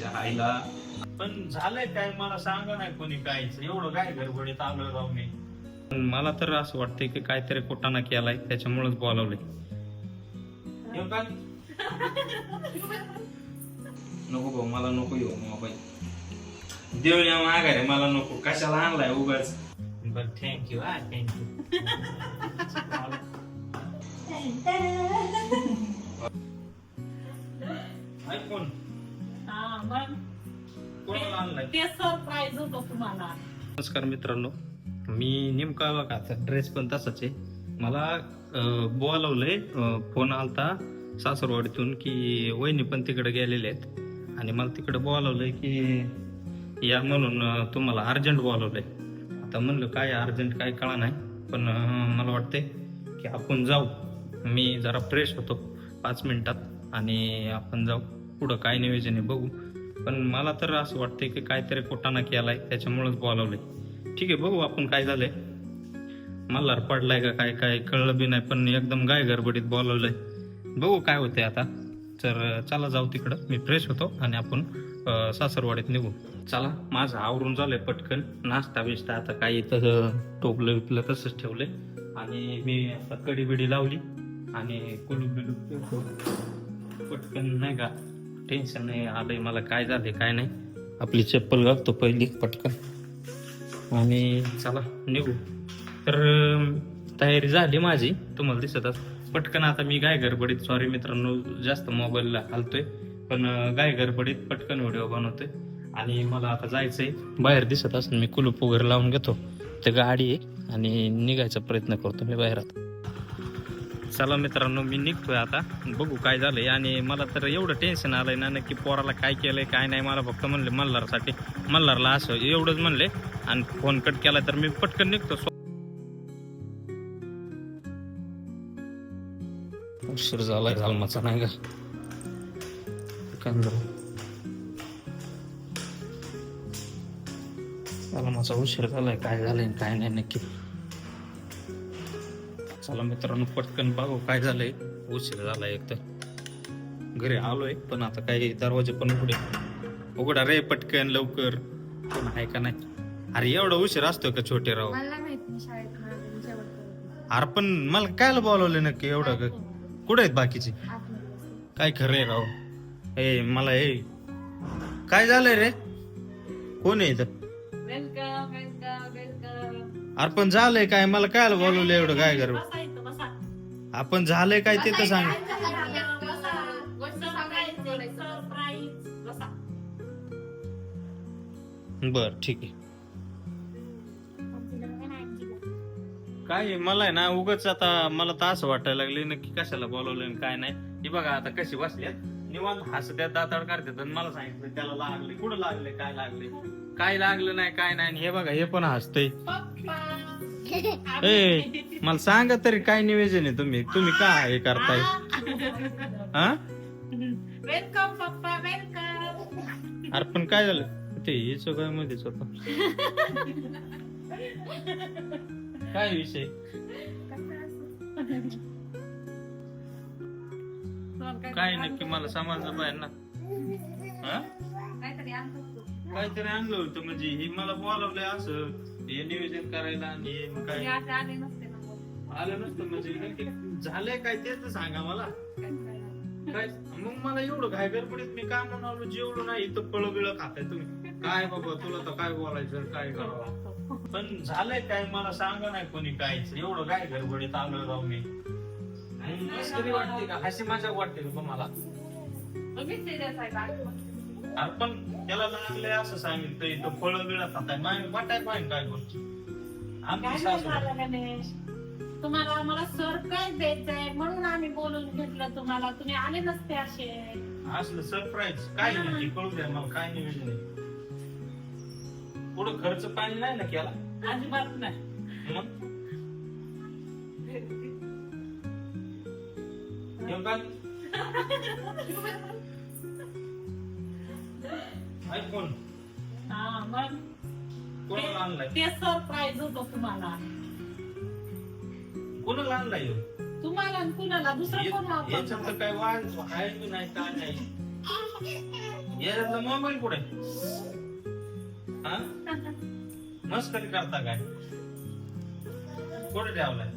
आईला पण झालंय काय मला सांगा नाही कोणी कायच एवढं काय गडबडीत आलोय राव मी. मला तर असं वाटतंय की काहीतरी कुटाणा केलाय त्याच्यामुळेच बोलावलंय. नको भाऊ मला नको येऊ मोबाईल देऊन या माघारे मला नको कशाला आणलाय उगाच. बर थँक्यू हा थँक्यू. आयफोन कोणाला आणलाय? ते सरप्राईज होतं तुम्हाला. नमस्कार मित्रांनो, मी नेमका बघा ड्रेस पण तसाच आहे. मला बोलावलंय फोन आलता सासरवाडीतून की वहिनी पण तिकडे गेलेले आहेत आणि मला तिकडे बोलावलंय की या म्हणून तुम्हाला अर्जंट बोलावलंय. आता म्हणलं काय अर्जंट काय कळा नाही पण मला वाटतंय की आपण जाऊ. मी जरा फ्रेश होतो 5 मिनिटात आणि आपण जाऊ पुढं काय नियोजन आहे बघू. पण मला तर असं वाटतंय की काहीतरी कुटाणा केलाय त्याच्यामुळेच बोलावलंय. ठीक आहे बघू आपण काय झालंय. मल्हार पडलाय का काय काय कळलं बी नाही पण एकदम गाय गडबडीत बोलावलंय. बघू काय होतंय आता. तर चला जाऊ तिकडं. मी फ्रेश होतो आणि आपण सासरवाडीत निघू. चला माझं आवरून झालंय पटकन. नाश्ता बिष्टा आता काही तसं टोपलं विपलं तसंच ठेवलंय आणि मी आता कडी बिडी लावली आणि कुलूप बिलूप पटकन नाही का टेन्शन नाही आलंय मला काय झालंय काय नाही. आपली चप्पल घालतो पहिली पटकन आणि चला निघू. तर तयारी झाली माझी तुम्हाला दिसतच पटकन. आता मी गाय गडबडीत सॉरी मित्रांनो जास्त मोबाईलला हलतोय पण गाय गडबडीत पटकन व्हिडिओ बनवतोय आणि मला आता जायचंय बाहेर. दिसत असं मी कुलूप वगैरे लावून घेतो. ते गाडी आहे आणि निघायचा प्रयत्न करतो मी बाहेरात. चला मित्रांनो मी निघतोय आता. बघू काय झालंय आणि मला तर एवढं टेन्शन आलंय ना नक्की पोराला काय केलंय काय नाही. मला फक्त म्हणले मल्हारसाठी मल्हारला असं एवढंच म्हणले आणि फोन कट केला तर मी पटकन निघतो. उशीर झालाय झालमाचा नाही का झालमाचा उशीर झालाय. काय झालंय काय नाही नक्की. चला मित्रांनो पटकन बघू काय झालंय. उशीर झालाय एक तर घरी आलोय पण आता काही दरवाजे पण उघडा रे पटकन लवकर. कोण आहे का नाही. अरे एवढा उशीर असतो का छोटे राव. अरे पण मला कायला बोलवले नक्की एवढं कुठे आहेत बाकीचे. काय खरंय राव. ए मला हे काय झालंय रे कोण आहे इथं. अरे पण झालंय काय मला कायला बोलवलं एवढं काय कर. आपण झालंय काय ते तर सांग. बर ठीक आहे. काय मला आहे ना उगाच आता मला तर असं वाटायला लागले नक्की कशाला बोलवलं काय नाही. हे बघा आता कशी बसल्यात निवांत हसत्यात दाताड काढतात आणि मला सांगितलं त्याला लागले कुठं लागले काय लागले काय लागलं नाही काय नाही. हे बघा हे पण हसतंय. ए मला सांगा तरी काय नियोजन आहे तुम्ही काय हे करताय. हा वेलकम पप्पा वेलकम. अरे पण काय झालं ते हे सगळं मध्येच होत. काय विषय काय नक्की मला समजलं पाहिजे ना. काहीतरी आणलं होतं म्हणजे हे मला बोलावलंय असं हे नियोजन करायला आणि काय आलं नसतं म्हणजे नक्की झालंय काय ते तर सांगा मला. काय मग मला एवढं घाय गडबडीत मी काय म्हणालो जेवढं नाही तर फळं बिळं खाताय तुम्ही. काय बाबा तुला तर काय बोलायचं काय करावं. पण झालंय काय मला सांगा नाही कोणी कायच एवढं काय गडबडीत आलोय राव मी. मस्करी वाटते का हसी मजाक वाटते का तुम्हाला. अरे पण त्याला लागलंय असं सांगितलंय तर फळं बिळं खाताय नाही वाटाय पाहिजे काय गोष्टी. तुम्हाला आम्हाला सरप्राईज द्यायचंय म्हणून आम्ही बोलून घेतलं तुम्हाला. तुम्ही आले नसते असे. असलं सरप्राईज काय नाही कळू द्या मला काय नियोजन आहे. पुढं खर्च पाणी नाही ना केला अजिबात नाही. मग आयफोन कोणाला आणलाय. ते सरप्राईज होतं तुम्हाला. कोणाला आणलाय तुम्हाला आणि कुणाला दुसरं कोण याच्यात काय वाद आहे नाही काय नाही. याच्यातला मोबाईल कुठे हा मस्करी करता काय कुठे ठेवलाय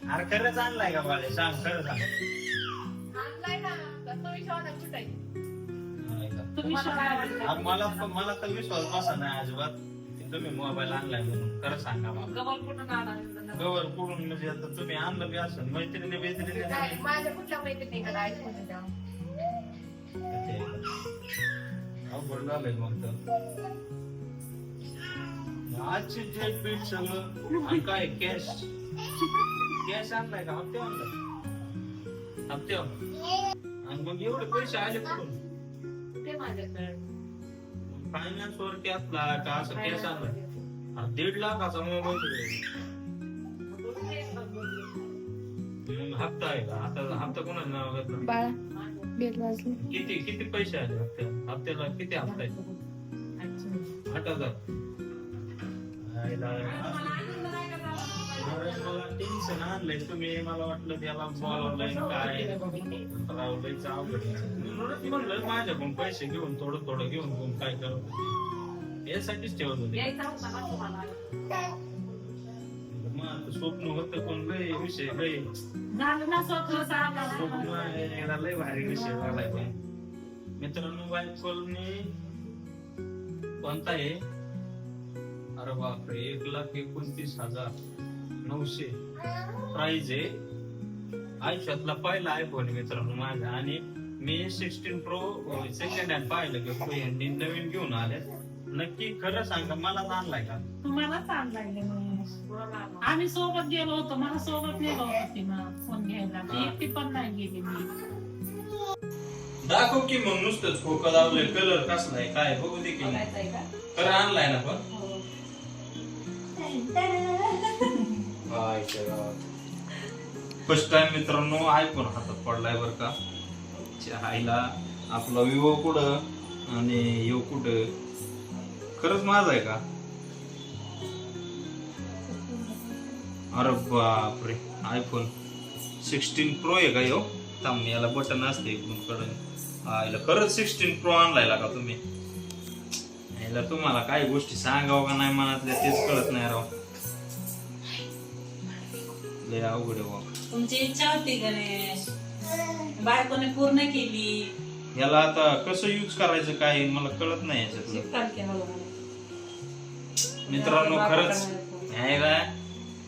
अरे खरंच आणलाय का बाळे सांग खरं सांग आणलाय ना तर तुम्ही शोधा कुठे नाही का? तुम्ही शोधा मला तर विश्वास बसा नाही अजिबात की तुम्ही मोबाईल आणलाय म्हणून खरं सांगा मला गवल कुठून आला गवर कुठून म्हणजे आता तुम्ही आणलं बी असं मैत्रिणी काय माझ्या कुठल्या मैत्रिणीकडे आयफोन द्या अवघड झालंय मग तर आजची डेट बीट सगळं आणि काय कॅश कॅश आणलाय का हप्ते आणलाय हप्ते आणि मग एवढे पैसे आले कुठून ते माझ्याकडे फायनान्स वर कॅशला का असं कॅश आणलाय 1.5 लाखाचा मोबाईल हप्ता आहे का आता हप्ता कोणाचं नाव घेतलं बाळा बेल वाजली. किती पैसे आले हप्त्याला किती हप्ता आहे 8,000 मला टेन्शन आणलंय तुम्ही मला वाटलं त्याला बोलावलंय काय रावलंयच अवघड म्हणलं माझ्याकडून पैसे घेऊन थोडं घेऊन काय करत होते यासाठीच ठेवत होते मग स्वप्न होतं पण लय विषय लय झालं ना स्वप्न सांगा स्वप्न लय भारी विषय झालाय पण मित्रांनो बायकोने कोणता आहे अरे बापरे 1,29,900 प्राइस आहे आयुष्यातला पहिला आयफोन मित्रांनो माझा आणि मी 16 प्रो सेकंड हँड पाहिलं की यांनी नवीन घेऊन आले नक्की खरं सांगा मला आणलाय का तुम्हाला चांगलाय आम्ही सोबत गेलो होतो मला सोबत नेलो होती ना फोन घ्यायला ती एकटी पण नाही गेली मी दाखव की मग नुसतंच खोकं लावलंय कलर कसला आहे काय बघू दे की खरं आणलाय ना पण फर्स्ट टाइम मित्रांनो आयफोन हातात पडलाय बर का आईला आपला विवो कुठं आणि यो कुठं खरंच माझा आहे का अरे बापरे आयफोन 16 प्रो आहे का यो थांब याला बटन असते इकडून कडून आईला खरंच 16 प्रो आणलाय का तुम्ही याला तुम्हाला काही गोष्टी सांगावं का नाही मनातल्या तेच कळत नाही राव लय अवघड आहे तुमची इच्छा होती गणेश बायकोने पूर्ण केली याला आता कसं यूज करायचं काय मला कळत नाही याच्यातलं शिकतात की हळूहळू. मित्रांनो खरंच यायला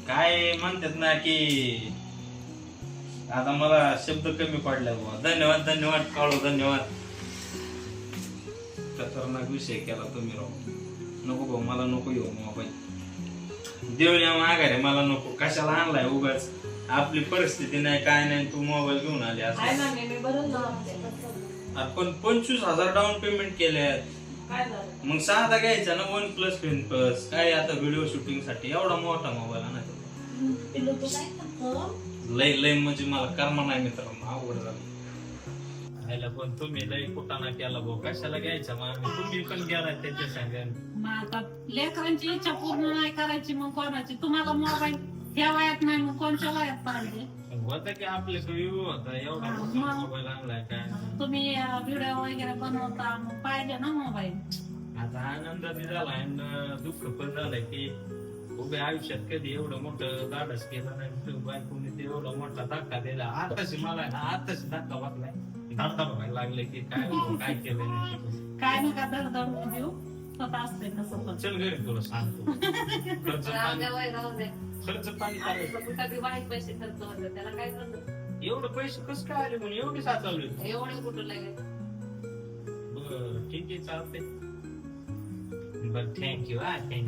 काय म्हणतात ना की आता मला शब्द कमी पडला बुवा धन्यवाद काळू धन्यवाद खतरनाक विषय केला तुम्ही राव नको भाऊ मला नको येऊ मोबाईल देऊया माघारे मला नको कशाला आणलाय उगाच आपली परिस्थिती नाही काय नाही तू मोबाईल घेऊन आली आहे असं ना मी भरून लावते. आपण 25,000 डाऊन पेमेंट केले काय झालं मग साधा घ्यायचा ना OnePlus काय आता व्हिडिओ शूटिंग साठी एवढा मोठा मोबाईल आणायचा पिल्लू तू काय करतो लय म्हणजे मला कर्म नाही मित्रांनो अवघड झालं आयला पण तुम्ही लय कुटाणा केला भाऊ कशाला घ्यायचा मग तुम्ही पण गेला त्याच्या सांगेन मग आता लेकरांची इच्छा पूर्ण नाही करायची मग कोणाची तुम्हाला मोबाईल ह्या वयात नाही मग कोणत्या वयात पाहिजे होता की आपले व्ह्यू होता एवढा मोठा मोबाईल आणलाय काय तुम्ही व्हिडिओ वगैरे बनवता मग पाहिजे ना मोबाईल आता आनंद बी झाला आणि दुःख पण झालंय की उभ्या आयुष्यात कधी एवढं मोठं धाडस केलं नाही बायकोने ते एवढा मोठा धक्का दिला आताशी मला ना आताशी धक्का बसलाय धक्का बघायला लागले की काय केलंय काय नका धडधड देऊ स्वतः असते तसं पण चल घरी तुला सांगतो खर्च पाणी करायचं वाईट पैसे खर्च होते त्याला काय करत एवढं पैसे कसं काय आले म्हणून एवढे साचवले एवढे कुठं लागेल बर ठीक आहे चालते बर थँक्यू थँक्यू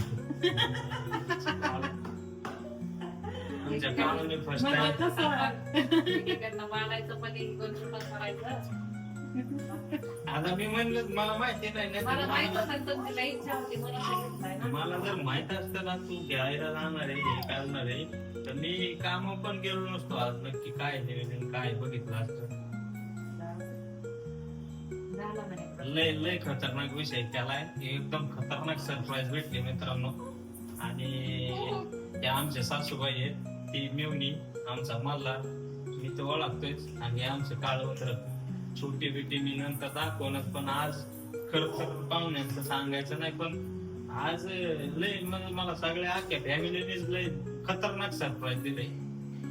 तुमच्या कामाने फर्स्ट मला टाइम कसं मानायचं पण एक गोष्ट करायचं आता मी म्हणलं मला माहिती नाही मला माहित नाही असेल तर तिला इच्छा होती म्हणून सांगितलंय ना. मला जर माहित असतं ना तू घ्यायला जाणार आहे हे करणार आहे तर मी काम पण गेलो नसतो आज नक्की काय निवेदन काय बघितलं असतं झालं नाही लय खतरनाक विषय केलाय एकदम खतरनाक सरप्राईज भेटले मित्रांनो आणि त्या आमच्या सासूबाई आहेत ती मेवणी आमचा मल्हार मी तो ओळखतोय आणि आमचं काळवंत्र छोटी बिटी मी नंतर दाखवणार, पण आज खरं तर पाहुण्यांचं सांगायचं नाही, पण आज लय मला सगळ्या अख्ख्या फॅमिलीनेच लय खतरनाक सरप्राईज दिले.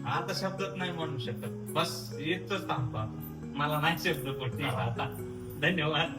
आता शब्दात नाही म्हणू शकत, बस येतच थांबतो आता. मला नाही शब्द पडते आता. धन्यवाद.